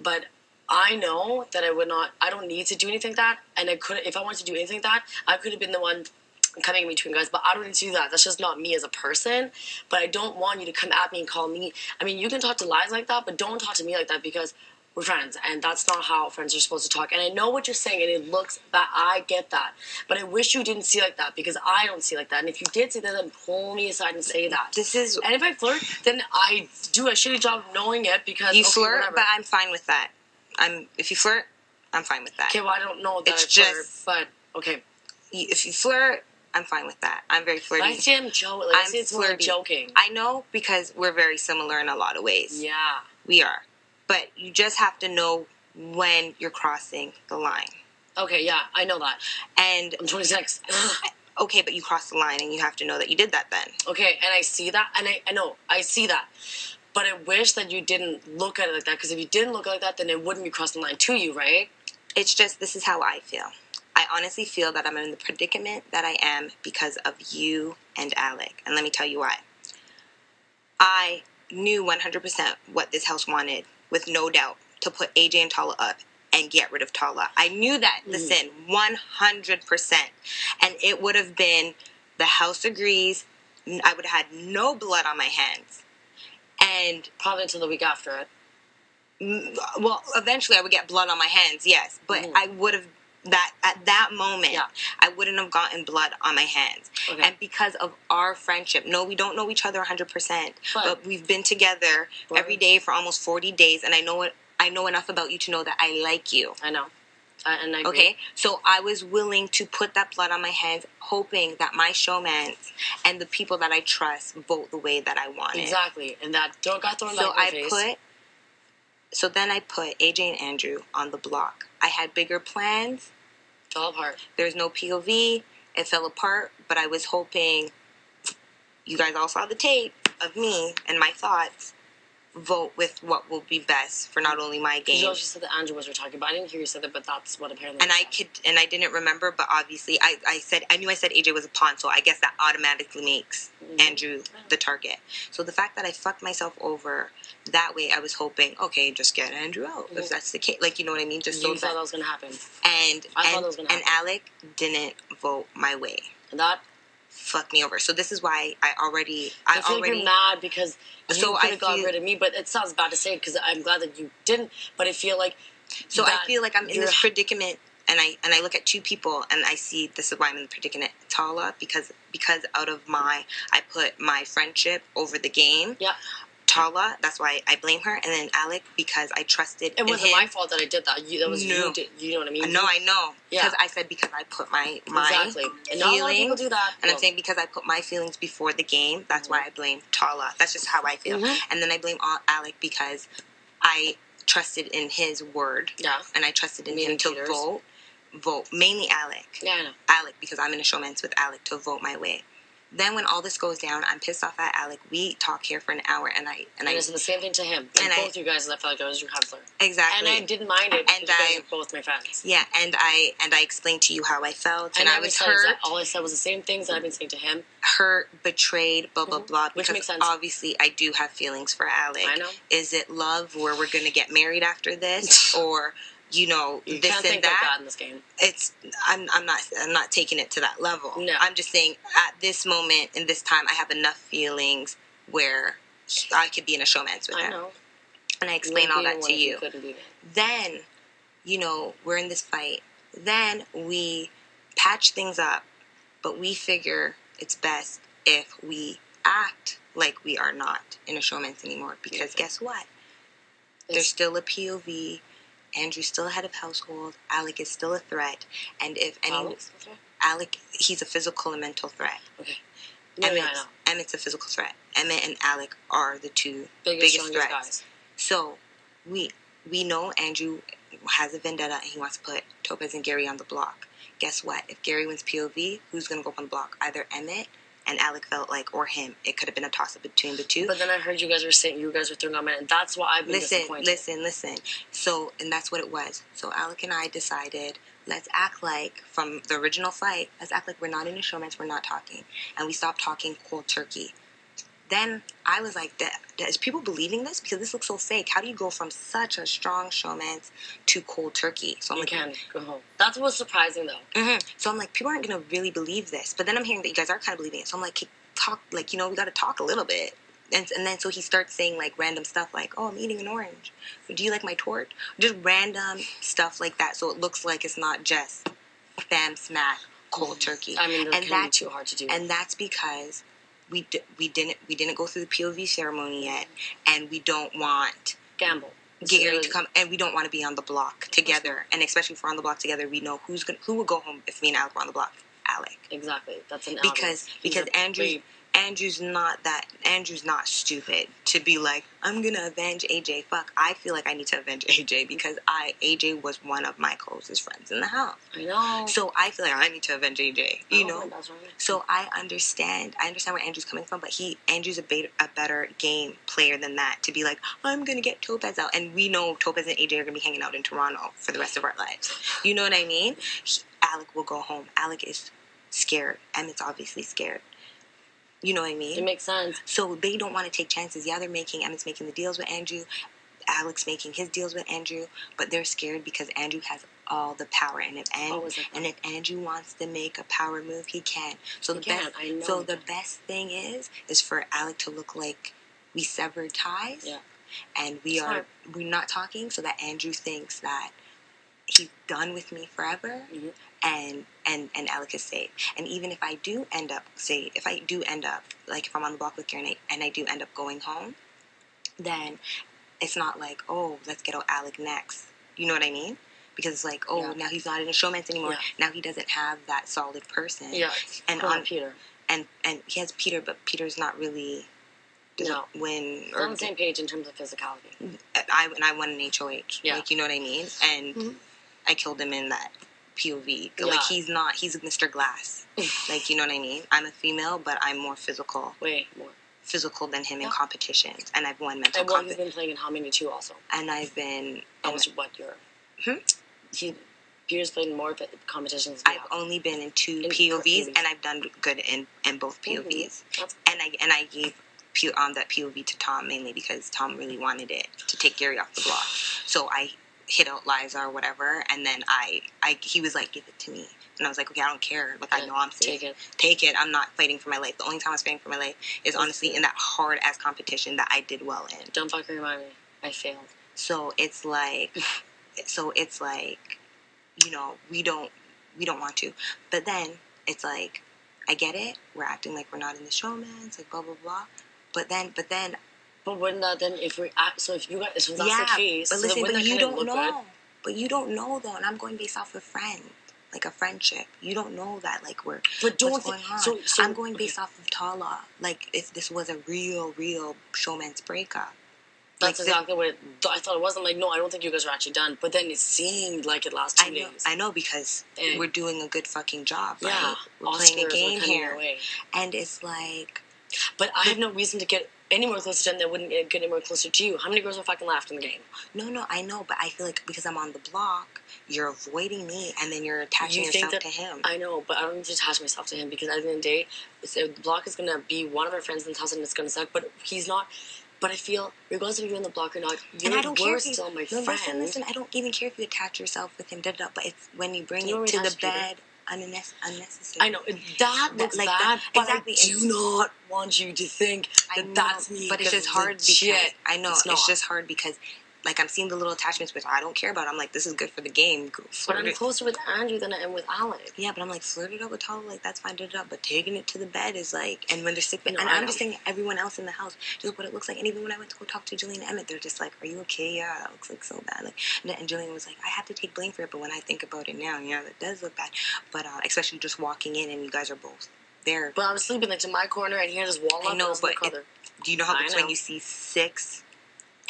But I know that I don't need to do anything like that. And if I wanted to do anything like that, I could have been the one coming in between guys, but I don't need to do that. That's just not me as a person. But I don't want you to come at me and call me. I mean, you can talk to Liza like that, but don't talk to me like that because we're friends, and that's not how friends are supposed to talk. And I know what you're saying, and it looks bad. I get that. But I wish you didn't see like that because I don't see like that. And if you did see that, then pull me aside and say that. And if I flirt, then I do a shitty job knowing it because... You flirt, whatever. But I'm fine with that. If you flirt, I'm fine with that. Okay, well, I don't know that it's I flirt, but okay. If you flirt, I'm fine with that. I'm very flirty. I say I'm joking. Like, I say it's more joking. I know because we're very similar in a lot of ways. Yeah. We are. But you just have to know when you're crossing the line. Okay, yeah, I know that. And I'm 26. Okay, but you crossed the line and you have to know that you did that then. Okay, and I see that, and I know, I see that. But I wish that you didn't look at it like that, because if you didn't look like that, then it wouldn't be crossing the line to you, right? It's just, this is how I feel. I honestly feel that I'm in the predicament that I am because of you and Alec. And let me tell you why. I knew 100% what this house wanted, with no doubt, to put AJ and Tala up and get rid of Tala. I knew that, listen, 100%. And it would have been, the house agrees, I would have had no blood on my hands. And probably until the week after it. Well, eventually I would get blood on my hands, yes. But I would have, at that moment, I wouldn't have gotten blood on my hands. Okay. And because of our friendship, no, we don't know each other 100%, but we've been together every day for almost 40 days, and I know enough about you to know that I like you. I know. And I agree. Okay? So I was willing to put that blood on my hands, hoping that my showmans and the people that I trust vote the way that I wanted. Exactly. And that got thrown back in my face. So then I put AJ and Andrew on the block. I had bigger plans. Fell apart. There's no POV. It fell apart, but I was hoping, you guys all saw the tape of me and my thoughts, vote with what will be best for not only my game. You also said that Andrew was talking about. I didn't hear you say that, but that's what apparently. And I didn't remember, but obviously I knew I said AJ was a pawn, so I guess that automatically makes Andrew the target. So the fact that I fucked myself over that way, I was hoping, okay, just get Andrew out if that's the case. Like, you know what I mean? Just you thought that was gonna happen. And Alec didn't vote my way. And that fucked me over. So this is why I feel like you're mad because you could have got rid of me, but it sounds bad to say because I'm glad that you didn't. But I feel like I feel like I'm in this predicament, and I look at two people and I see this is why I'm in the predicament. Tala, because out of I put my friendship over the game. Yeah. Tala, that's why I blame her, and then Alec because I trusted. It wasn't my fault that I did that. That was you. You know what I mean? No, I know. Because I said because I put my exactly. And not a lot of people do that. And I'm saying because I put my feelings before the game. That's why I blame Tala. That's just how I feel. And then I blame Alec because I trusted in his word. Yeah. And I trusted in him to vote. Mainly Alec. Yeah, I know. Alec, because I'm in a showmance with Alec to vote my way. Then when all this goes down, I'm pissed off at Alec. We talk here for an hour, and I said the same thing to him. And both you guys, I felt like I was your counselor. Exactly. And I didn't mind it. And you guys are both my friends. Yeah, and I explained to you how I felt, and I was hurt. All I said was the same things that I've been saying to him. Hurt, betrayed, blah blah blah. Which makes sense. Obviously, I do have feelings for Alec. I know. Is it love, where we're gonna get married after this, or? You know, you this can't and think that. Like that in this game. I'm not taking it to that level. No. I'm just saying at this moment in this time I have enough feelings where I could be in a showmance with him. I know. And I explain all that to you. Then, you know, we're in this fight. Then we patch things up, but we figure it's best if we act like we are not in a showmance anymore, because guess what? There's still a POV. Andrew's still head of household. Alec is still a threat. And if Alec, he's a physical and mental threat. Okay. Emmett's a physical threat. Emmett and Alec are the two biggest threats. Guys. So we know Andrew has a vendetta and he wants to put Topaz and Gary on the block. Guess what? If Gary wins POV, who's going to go up on the block? Either Emmett and Alec felt like, or him. It could have been a toss-up between the two. But then I heard you guys were saying you guys were throwing on men, and that's why I've been disappointed. Listen. So, and that's what it was. So Alec and I decided, let's act like, from the original fight, let's act like we're not in a showmance, we're not talking. And we stopped talking cold turkey. then I was like, is people believing this? Because this looks so fake. How do you go from such a strong showmance to cold turkey? So I'm you like, can go home. That's what's surprising, though. Mm-hmm. So I'm like, people aren't going to really believe this. But then I'm hearing that you guys are kind of believing it. So I'm like, talk, like, we got to talk a little bit. And then so he starts saying, like, random stuff like, oh, I'm eating an orange. Do you like my tort? Just random stuff like that. So it looks like it's not just bam, smack, cold turkey. I mean, that can be too hard to do. And that's because we didn't go through the POV ceremony yet. And we don't want Gamble. Gary to come, and we don't want to be on the block together. And especially if we're on the block together, we know who would go home if me and Alec were on the block. Alec. Exactly. That's an because Andrew's not stupid to be like, I'm gonna avenge AJ. Fuck, I feel like I need to avenge AJ because AJ was one of my closest friends in the house. I know. So I feel like I need to avenge AJ. You know. That's right. So I understand where Andrew's coming from, but Andrew's a better game player than that to be like, I'm gonna get Topaz out, and we know Topaz and AJ are gonna be hanging out in Toronto for the rest of our lives. You know what I mean? Alec will go home. Alec is scared. Emmett's obviously scared. You know what I mean? It makes sense. So they don't want to take chances. Yeah, Emmett's making the deals with Andrew. Alec's making his deals with Andrew. But they're scared because Andrew has all the power. And if Andrew wants to make a power move, he can. So the best thing is for Alec to look like we severed ties. Yeah. And we're not talking so that Andrew thinks that he's done with me forever. Mm-hmm. And Alec is safe. And even if I do end up, like if I'm on the block with Gary and I do end up going home, then it's not like, oh, let's get out Alec next. You know what I mean? Because it's like, now he's not in a showmance anymore. Yeah. Now he doesn't have that solid person. Yeah. And on Peter. And he has Peter, but Peter's not really win. We're on the same page in terms of physicality. I won an HOH. Yeah. Like, you know what I mean? And mm-hmm. I killed him in that POV. Yeah. Like, he's Mr. Glass. Like, you know what I mean? I'm a female, but I'm more physical. Way more. Physical than him in competitions. And I've won mental competitions. And he's been playing in how many too also? And I've been... what year? Peter's played in more competitions. I've only been in two POVs, and I've done good in both POVs. Mm-hmm. And I gave that POV to Tom mainly because Tom really wanted it to take Gary off the block. So I hit out Liza or whatever, and then he was like, give it to me. And I was like, okay, I don't care. Like, I know I'm safe. Take it. I'm not fighting for my life. The only time I was fighting for my life is honestly in that hard-ass competition that I did well in. Don't fucking remind me. I failed. So it's like, we don't want to. But then it's like, I get it. We're acting like we're not in the showmance, like blah, blah, blah. But wouldn't that then, if that's the case, but listen, but you don't know. Good? But you don't know, though, and I'm going based off of friend, like a friendship. You don't know that, like, what's going on. So I'm going based off of Tala, like, if this was a real showman's breakup. That's like exactly what I thought it was. I'm like, no, I don't think you guys are actually done. But then it seemed like it last 2 days. I know, because we're doing a good fucking job, right? Yeah, we're playing a game here. And it's like... But I have no reason to get any more closer to him that wouldn't get any more closer to you. How many girls are fucking left in the game? No, I know, but I feel like because I'm on the block, you're avoiding me, and then you're attaching yourself to him. I know, but I don't need to attach myself to him, because at the end of the day, the block is going to be one of our friends in this house, and it's going to suck, but he's not... But I feel, regardless if you're in the block or not, you're still my friend. Listen, I don't even care if you attach yourself with him, but it's when you bring it to the bed... unnecessary. I know that looks like bad, but exactly. I do not want you to think that's me. But it's just hard because I know it's just hard because, like, I'm seeing the little attachments which I don't care about. I'm like, this is good for the game. But I'm closer with Andrew than I am with Alec. Yeah, but I'm like, flirt it up with Tala, like, that's fine, but taking it to the bed is like, and when they're sick, and I'm just saying everyone else in the house, just what it looks like. And even when I went to go talk to Jillian and Emmett, they're just like, are you okay? Yeah, that looks like so bad. Like, and Jillian was like, I have to take blame for it, but when I think about it now, yeah, that does look bad. But especially just walking in and you guys are both there. But I was sleeping like in my corner and here, this wall up. I know, but do you know how it's when you see 6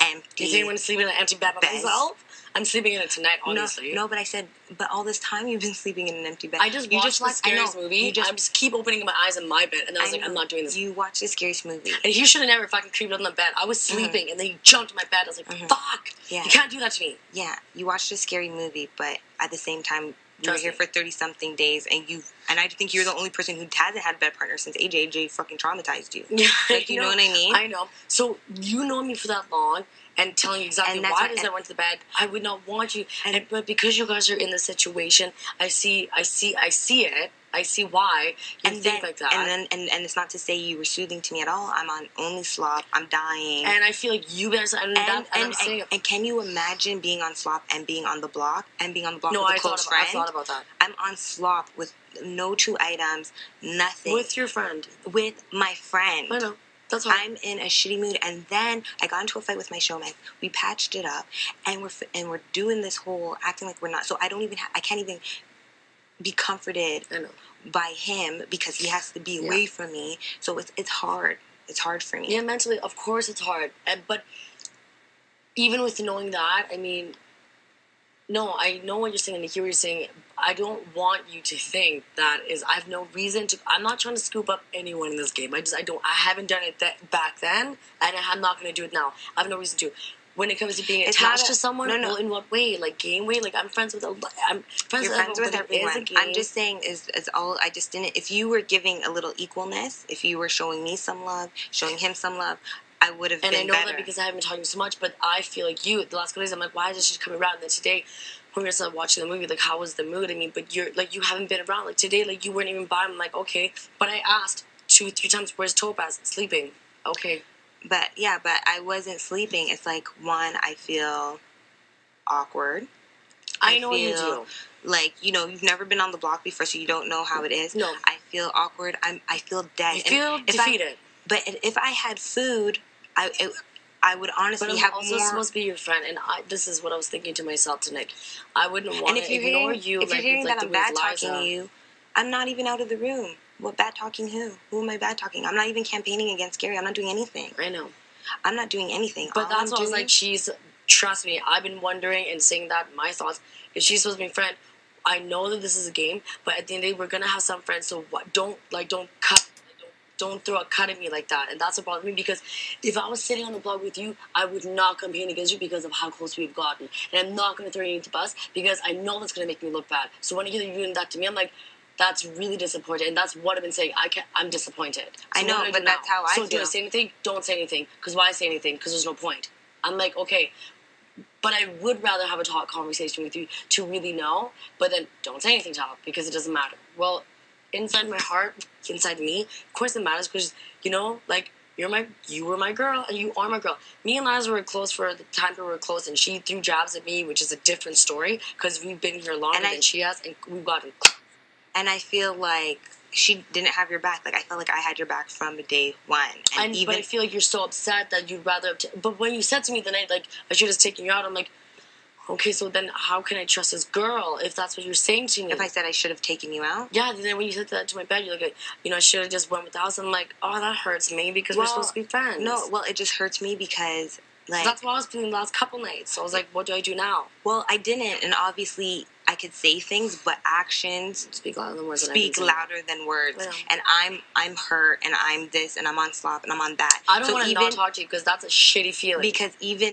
empty? You think I'm going to sleep in an empty bed by myself? I'm sleeping in it tonight, honestly. No, but I said, but all this time you've been sleeping in an empty bed. I just watched the scariest movie. I just keep opening my eyes in my bed, and I was like, I'm not doing this. You watched the scariest movie. And he should have never fucking creeped on the bed. I was sleeping, and then he jumped in my bed. I was like, fuck! Yeah. You can't do that to me. Yeah, you watched a scary movie, but at the same time, you were here for 30-something days, and And I think you're the only person who hasn't had a bed partner since AJ. AJ fucking traumatized you. Yeah, Like, you know what I mean? I know. So you know me for that long, and telling you exactly why I went to the bed. I would not want you, but because you guys are in the situation, I see it. I see why you think like that. And it's not to say you were soothing to me at all. I'm on only slop. I'm dying. And I feel like you guys and can you imagine being on slop and being on the block with a close friend? I thought about that. I'm on slop with no 2 items, nothing. With your friend. With my friend. I know. That's why I'm in a shitty mood, and then I got into a fight with my showman. We patched it up, and we're doing this whole acting like we're not. So I can't even be comforted by him because he has to be away from me. So it's hard. It's hard for me. Yeah, mentally, of course, it's hard. But even with knowing that, I mean, no, I know what you're saying, and I hear what you're saying. I don't want you to think that I have no reason to. I'm not trying to scoop up anyone in this game. I haven't done it back then, and I'm not going to do it now. I have no reason to. When it comes to being attached to someone, well, in what way? Like game way? Like I'm friends with everyone. I'm just saying is all. I just didn't. If you were giving a little equalness, if you were showing me some love, showing him some love, I would have been better. And I know that because I haven't been talking so much, but I feel like the last couple days, I'm like, why is she coming around? And then today, when we were watching the movie, like, how was the mood? I mean, but you haven't been around. Like today, like you weren't even by. I'm like, okay, but I asked 2-3 times, where's Topaz? Sleeping. Okay. But I wasn't sleeping. It's like, one, I feel awkward. I know you do. Like, you've never been on the block before, so you don't know how it is. No. I feel awkward. I feel dead. You feel defeated. But if I had food, I would honestly have more. But I'm also supposed to be your friend, and this is what I was thinking to myself tonight. I wouldn't want to ignore you. If you're hearing that I'm bad talking you, I'm not even out of the room. What bad talking who? Who am I bad talking? I'm not even campaigning against Gary. I'm not doing anything. I know. I'm not doing anything. But that's why I was like, trust me, I've been wondering and saying that my thoughts, if she's supposed to be a friend, I know that this is a game, but at the end of the day, we're going to have some friends, so don't throw a cut at me like that. And that's what bothers me, because if I was sitting on the block with you, I would not campaign against you because of how close we've gotten. And I'm not going to throw you into the bus because I know that's going to make me look bad. So when you hear you doing that to me, I'm like, that's really disappointing, and that's what I've been saying. I'm disappointed. So I know, but that's how I feel. So do I say anything? Don't say anything. Because why say anything? Because there's no point. I'm like, okay, but I would rather have a conversation with you to really know, but then don't say anything, Tala, because it doesn't matter. Well, inside my heart, inside me, of course it matters, because, like, you were my girl, and you are my girl. Me and Liza were close for the time we were close, and she threw jabs at me, which is a different story, because we've been here longer than she has, and we've gotten... And I feel like she didn't have your back. Like, I felt like I had your back from day one. But I feel like you're so upset that you'd rather... But when you said to me the night, like, I should have taken you out, I'm like, okay, so then how can I trust this girl if that's what you're saying to me? If I said I should have taken you out? Yeah, then when you said that to my bed, you're like, I should have just went with the house. I'm like, oh, that hurts me because we're supposed to be friends. No, well, it just hurts me because... Like, that's what I was feeling the last couple nights. So I was like, what do I do now? Well, I didn't, and obviously I could say things, but actions speak louder than words. And I'm hurt, and I'm this, and I'm on slop, and I'm on that. I don't want to not talk to you because that's a shitty feeling. Because even